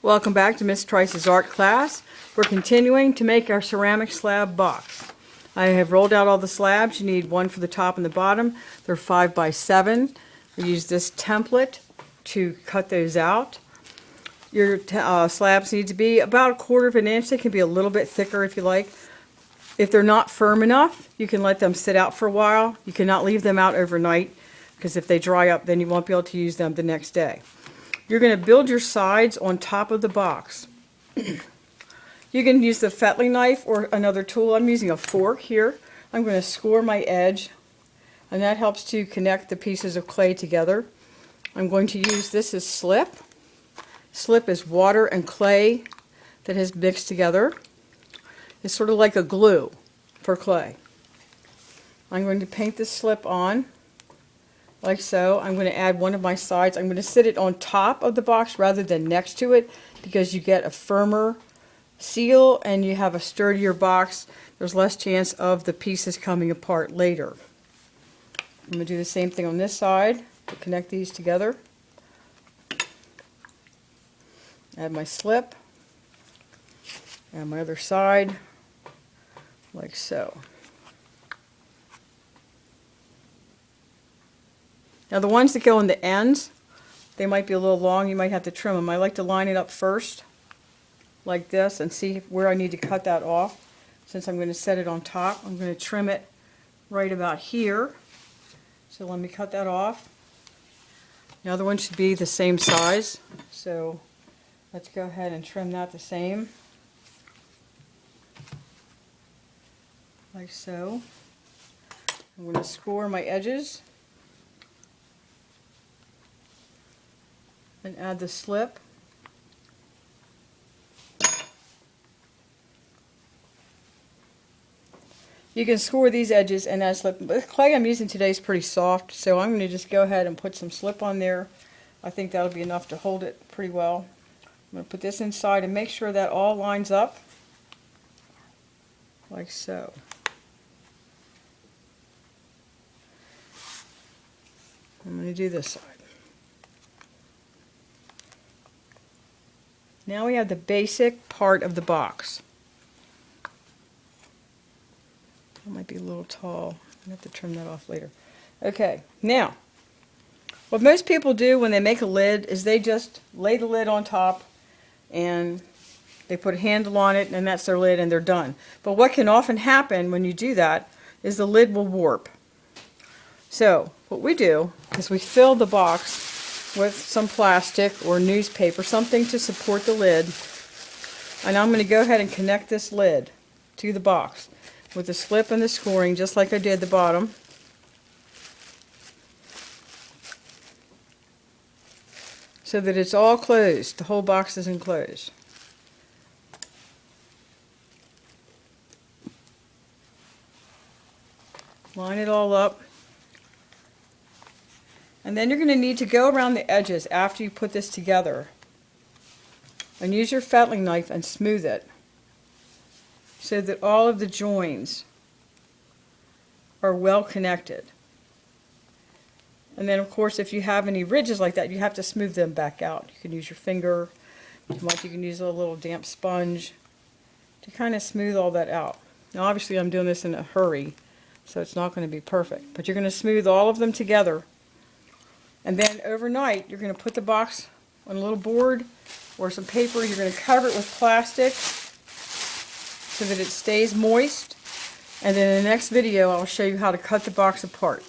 Welcome back to Miss Trice's art class. We're continuing to make our ceramic slab box. I have rolled out all the slabs. You need one for the top and the bottom. They're 5 by 7. We use this template to cut those out. Your slabs need to be about 1/4 of an inch. They can be a little bit thicker if you like. If they're not firm enough, you can let them sit out for a while. You cannot leave them out overnight because if they dry up, then you won't be able to use them the next day. You're going to build your sides on top of the box. You can use the fettling knife or another tool. I'm using a fork here. I'm going to score my edge, and that helps to connect the pieces of clay together. I'm going to use this as slip. Slip is water and clay that has mixed together. It's sort of like a glue for clay. I'm going to paint this slip on like so. I'm going to add one of my sides. I'm going to sit it on top of the box rather than next to it because you get a firmer seal and you have a sturdier box. There's less chance of the pieces coming apart later. I'm going to do the same thing on this side to connect these together. Add my slip and my other side like so. Now the ones that go in the ends, they might be a little long. You might have to trim them. I like to line it up first like this and see where I need to cut that off. Since I'm going to set it on top, I'm going to trim it right about here. So let me cut that off. The other one should be the same size. So let's go ahead and trim that the same. Like so. I'm going to score my edges and add the slip. You can score these edges and add slip. The clay I'm using today is pretty soft, so I'm going to just go ahead and put some slip on there. I think that'll be enough to hold it pretty well. I'm going to put this inside and make sure that all lines up like so. I'm going to do this side. Now we have the basic part of the box. That might be a little tall. I have to trim that off later. Okay, now, what most people do when they make a lid is they just lay the lid on top and they put a handle on it and that's their lid and they're done. But what can often happen when you do that is the lid will warp. So what we do is we fill the box with some plastic or newspaper, something to support the lid. And I'm going to go ahead and connect this lid to the box with the slip and the scoring, just like I did the bottom. So that it's all closed. The whole box is enclosed. Line it all up. And then you're going to need to go around the edges after you put this together and use your fettling knife and smooth it so that all of the joins are well connected. And then of course if you have any ridges like that, you have to smooth them back out. You can use your finger, you can use a little damp sponge to kind of smooth all that out. Now obviously I'm doing this in a hurry, so it's not going to be perfect, but you're going to smooth all of them together. And then overnight, you're going to put the box on a little board or some paper. You're going to cover it with plastic so that it stays moist. And then in the next video, I'll show you how to cut the box apart.